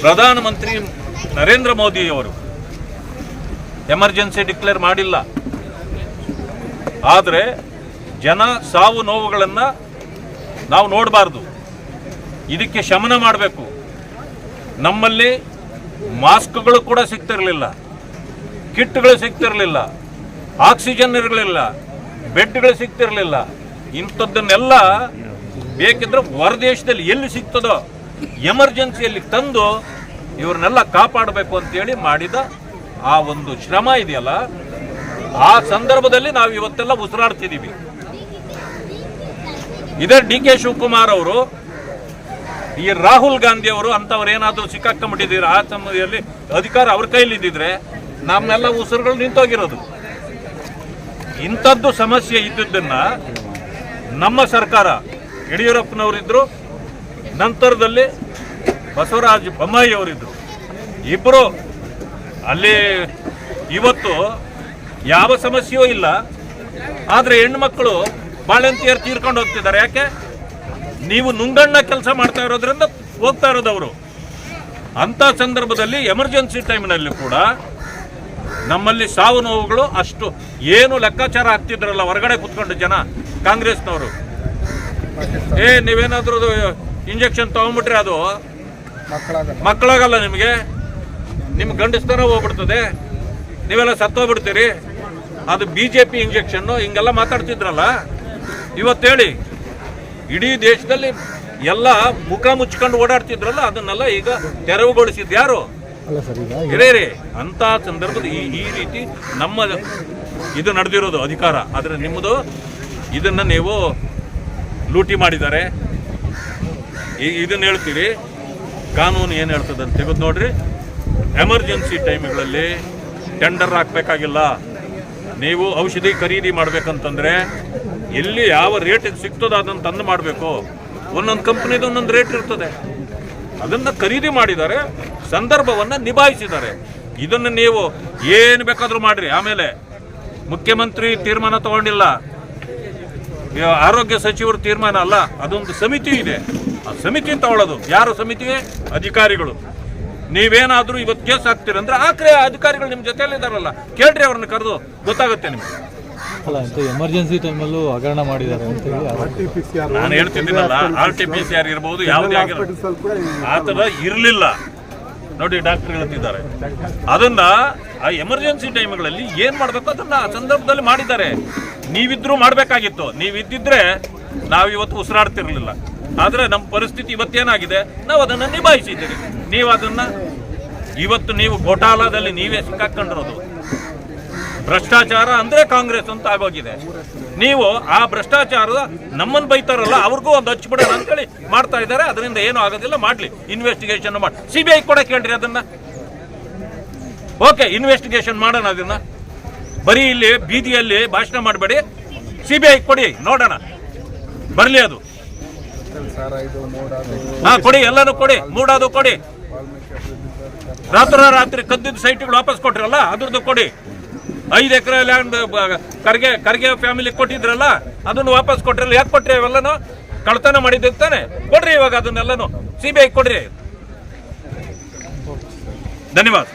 ಪ್ರಧಾನಮಂತ್ರಿ ನರೇಂದ್ರ ಮೋದಿಯವರು emergency declare ಮಾಡಿಲ್ಲ. ಆದರೆ ಜನ ಸಾವು ನೋವುಗಳನ್ನು ನಾವು ನೋಡಬಾರ್ದು. ಇದಕ್ಕೆ ಶಮನ ಮಾಡಬೇಕು. ನಮ್ಮಲ್ಲಿ ಮಾಸ್ಕ್ಗಳು ಕೂಡ ಸಿಗ್ತಿರಲಿಲ್ಲ, ಕಿಟ್ಗಳು ಸಿಗ್ತಿರಲಿಲ್ಲ, ಆಕ್ಸಿಜನ್ ಇರಲಿಲ್ಲ, ಬೆಡ್ಗಳು ಸಿಗ್ತಿರಲಿಲ್ಲ. ಇಂಥದ್ದನ್ನೆಲ್ಲ ಬೇಕಿದ್ರೆ ಹೊರದೇಶದಲ್ಲಿ ಎಲ್ಲಿ ಸಿಗ್ತದೋ ಎಮರ್ಜೆನ್ಸಿಯಲ್ಲಿ ತಂದು ಇವ್ರನ್ನೆಲ್ಲ ಕಾಪಾಡಬೇಕು ಅಂತೇಳಿ ಮಾಡಿದ ಆ ಒಂದು ಶ್ರಮ ಇದೆಯಲ್ಲ, ಆ ಸಂದರ್ಭದಲ್ಲಿ ನಾವು ಇವತ್ತೆಲ್ಲ ಉಸಿರಾಡ್ತಿದ್ದೀವಿ. ಇದೇ ಡಿ.ಕೆ. ಶಿವಕುಮಾರ್ ಅವರು, ಈ ರಾಹುಲ್ ಗಾಂಧಿ ಅವರು ಅಂಥವ್ರು ಏನಾದರೂ ಸಿಕ್ಕಾಕೊಂಡ್ಬಿಟ್ಟಿದ್ದೀರಾ ಆ ಸಮಯದಲ್ಲಿ ಅಧಿಕಾರ ಅವ್ರ ಕೈಲಿದ್ದಿದ್ರೆ ನಮ್ಮೆಲ್ಲ ಉಸಿರುಗಳು ನಿಂತೋಗಿರೋದು. ಇಂಥದ್ದು ಸಮಸ್ಯೆ ಇದ್ದದ್ದನ್ನ ನಮ್ಮ ಸರ್ಕಾರ, ಯಡಿಯೂರಪ್ಪನವರಿದ್ದರು, ನಂತರದಲ್ಲಿ ಬಸವರಾಜ ಬೊಮ್ಮಾಯಿ ಅವರಿದ್ದರು, ಇಬ್ಬರು ಅಲ್ಲಿ ಇವತ್ತು ಯಾವ ಸಮಸ್ಯೆಯೂ ಇಲ್ಲ. ಆದರೆ ಹೆಣ್ಮಕ್ಳು ಬಾಳಂತಿಯರು ತೀರ್ಕೊಂಡು ಹೋಗ್ತಿದ್ದಾರೆ. ಯಾಕೆ? ನೀವು ನುಂಗಣ್ಣ ಕೆಲಸ ಮಾಡ್ತಾ ಇರೋದ್ರಿಂದ ಹೋಗ್ತಾ ಇರೋದು ಅವರು. ಅಂಥ ಸಂದರ್ಭದಲ್ಲಿ ಎಮರ್ಜೆನ್ಸಿ ಟೈಮ್ನಲ್ಲಿ ಕೂಡ ನಮ್ಮಲ್ಲಿ ಸಾವು ನೋವುಗಳು ಅಷ್ಟು ಏನು ಲೆಕ್ಕಾಚಾರ ಆಗ್ತಿದ್ರಲ್ಲ ಹೊರಗಡೆ ಕೂತ್ಕೊಂಡು ಜನ ಕಾಂಗ್ರೆಸ್ನವರು, ನೀವೇನಾದ್ರೂ ಇಂಜೆಕ್ಷನ್ ತಗೊಂಡ್ಬಿಟ್ರೆ ಅದು ಮಕ್ಕಳಾಗಲ್ಲ, ನಿಮ್ಗೆ ಗಂಡಸ್ತನ ಹೋಗ್ಬಿಡ್ತದೆ, ನೀವೆಲ್ಲ ಸತ್ತೋಗ್ಬಿಡ್ತೀರಿ, ಅದು BJP ಇಂಜೆಕ್ಷನ್ನು, ಹಿಂಗೆಲ್ಲ ಮಾತಾಡ್ತಿದ್ರಲ್ಲ. ಇವತ್ತೇಳಿ ಇಡೀ ದೇಶದಲ್ಲಿ ಎಲ್ಲ ಮುಖ ಮುಚ್ಕೊಂಡು ಓಡಾಡ್ತಿದ್ರಲ್ಲ, ಅದನ್ನೆಲ್ಲ ಈಗ ತೆರವುಗೊಳಿಸಿದ್ದು ಯಾರು? ಹಿರಿಯರೇ. ಅಂತ ಸಂದರ್ಭದ ಈ ರೀತಿ ನಮ್ಮ ಇದು ನಡೆದಿರೋದು ಅಧಿಕಾರ. ಆದರೆ ನಿಮ್ಮದು ಇದನ್ನು ನೀವು ಲೂಟಿ ಮಾಡಿದ್ದಾರೆ. ಇದನ್ನು ಹೇಳ್ತೀರಿ, ಕಾನೂನು ಏನು ಹೇಳ್ತದೆ ಅಂತ ತೆಗೆದು ನೋಡ್ರಿ. ಎಮರ್ಜೆನ್ಸಿ ಟೈಮ್ಗಳಲ್ಲಿ ಟೆಂಡರ್ ಹಾಕಬೇಕಾಗಿಲ್ಲ. ನೀವು ಔಷಧಿ ಖರೀದಿ ಮಾಡಬೇಕಂತಂದರೆ ಎಲ್ಲಿ ಯಾವ ರೇಟಿಗೆ ಸಿಗ್ತದೋ ಅದನ್ನು ತಂದು ಮಾಡಬೇಕು. ಒಂದೊಂದು ಕಂಪ್ನಿದು ಒಂದೊಂದು ರೇಟ್ ಇರ್ತದೆ, ಅದನ್ನು ಖರೀದಿ ಮಾಡಿದ್ದಾರೆ, ಸಂದರ್ಭವನ್ನು ನಿಭಾಯಿಸಿದ್ದಾರೆ. ಇದನ್ನು ನೀವು ಏನು ಬೇಕಾದರೂ ಮಾಡಿರಿ. ಆಮೇಲೆ ಮುಖ್ಯಮಂತ್ರಿ ತೀರ್ಮಾನ ತಗೊಂಡಿಲ್ಲ, ಆರೋಗ್ಯ ಸಚಿವರು ತೀರ್ಮಾನ ಅಲ್ಲ, ಅದೊಂದು ಸಮಿತಿ ಇದೆ. ಆ ಸಮಿತಿ ತಗೊಳ್ಳೋದು ಯಾರು? ಸಮಿತಿ ಅಧಿಕಾರಿಗಳು. ನೀವೇನಾದರೂ ಇವತ್ತು ಕೇಸ್ ಹಾಕ್ತೀರಂದ್ರೆ ಆಕ್ರೆ ಅಧಿಕಾರಿಗಳು ನಿಮ್ಮ ಜೊತೆಯಲ್ಲಿದ್ದಾರಲ್ಲ, ಕೇಳ್ರಿ, ಅವ್ರನ್ನ ಕರೆದು ಗೊತ್ತಾಗುತ್ತೆ ನಿಮ್ಗೆ. ಎಮರ್ಜೆನ್ಸಿ ಟೈಮಲ್ಲೂ ಹಗರಣ ಮಾಡಿದ್ದಾರೆ ಅಂತ ನಾನು ಹೇಳ್ತಿದ್ದೀನಲ್ಲ, RT-PCR ಇರ್ಬೋದು, ಯಾವುದೇ ಆಗಿರೋದು ಆ ಥರ ಇರಲಿಲ್ಲ. ನೋಡಿ, ಡಾಕ್ಟರ್ ಹೇಳ್ತಿದ್ದಾರೆ. ಅದನ್ನ ಆ ಎಮರ್ಜೆನ್ಸಿ ಟೈಮ್ಗಳಲ್ಲಿ ಏನು ಮಾಡಬೇಕು ಅದನ್ನ ಆ ಸಂದರ್ಭದಲ್ಲಿ ಮಾಡಿದ್ದಾರೆ. ನೀವಿದ್ರೂ ಮಾಡಬೇಕಾಗಿತ್ತು. ನೀವಿದ್ದಿದ್ರೆ ನಾವಿವತ್ತು ಉಸಿರಾಡ್ತಿರ್ಲಿಲ್ಲ. ಆದರೆ ನಮ್ಮ ಪರಿಸ್ಥಿತಿ ಇವತ್ತೇನಾಗಿದೆ, ನಾವು ಅದನ್ನು ನಿಭಾಯಿಸಿದ್ದೀರಿ. ನೀವು ಅದನ್ನು ಇವತ್ತು ನೀವು ಘೋಟಾಲದಲ್ಲಿ ನೀವೇ ಸಿಕ್ಕಾಕೊಂಡಿರೋದು. ಭ್ರಷ್ಟಾಚಾರ ಅಂದರೆ ಕಾಂಗ್ರೆಸ್ ಅಂತ ಆಗೋಗಿದೆ. ನೀವು ಆ ಭ್ರಷ್ಟಾಚಾರದ ನಮ್ಮನ್ನು ಬೈತಾರಲ್ಲ, ಅವ್ರಿಗೂ ಒಂದು ಹಚ್ಚಿಬಿಡೋಣ ಅಂತೇಳಿ ಮಾಡ್ತಾ ಇದ್ದಾರೆ. ಅದರಿಂದ ಏನೂ ಆಗೋದಿಲ್ಲ, ಮಾಡಲಿ, ಇನ್ವೆಸ್ಟಿಗೇಷನ್ ಮಾಡಿ. CBI ಕೂಡ ಕೇಳ್ರಿ ಅದನ್ನು. ಓಕೆ, ಇನ್ವೆಸ್ಟಿಗೇಷನ್ ಮಾಡೋಣ ಅದನ್ನು. ಬರೀ ಇಲ್ಲಿ ಬೀದಿಯಲ್ಲಿ ಭಾಷಣ ಮಾಡಬೇಡಿ, CBI ಕೊಡಿ, ನೋಡೋಣ, ಬರಲಿ ಅದು. ಕೊಡಿ, ಎಲ್ಲನೂ ಕೊಡಿ, ಮೂಡೋದು ಕೊಡಿ. ರಾತ್ರಿ ಕದ್ದಿದ್ದ ಸೈಟ್ಗಳು ವಾಪಸ್ ಕೊಟ್ರಲ್ಲ, ಅದ್ರದ್ದು ಕೊಡಿ. 5 ಎಕರೆ ಲ್ಯಾಂಡ್ ಖರ್ಗೆ ಫ್ಯಾಮಿಲಿ ಕೊಟ್ಟಿದ್ರಲ್ಲ, ಅದನ್ನು ವಾಪಸ್ ಕೊಟ್ರಲ್ಲ. ಯಾಕೆ ಕೊಟ್ರಿ? ಅವೆಲ್ಲನೂ ಕಳ್ತನ ಮಾಡಿದ್ದಾನೆ. ಕೊಡ್ರಿ ಇವಾಗ ಅದನ್ನೆಲ್ಲನೂ CBI ಕೊಡ್ರಿ. ಧನ್ಯವಾದ.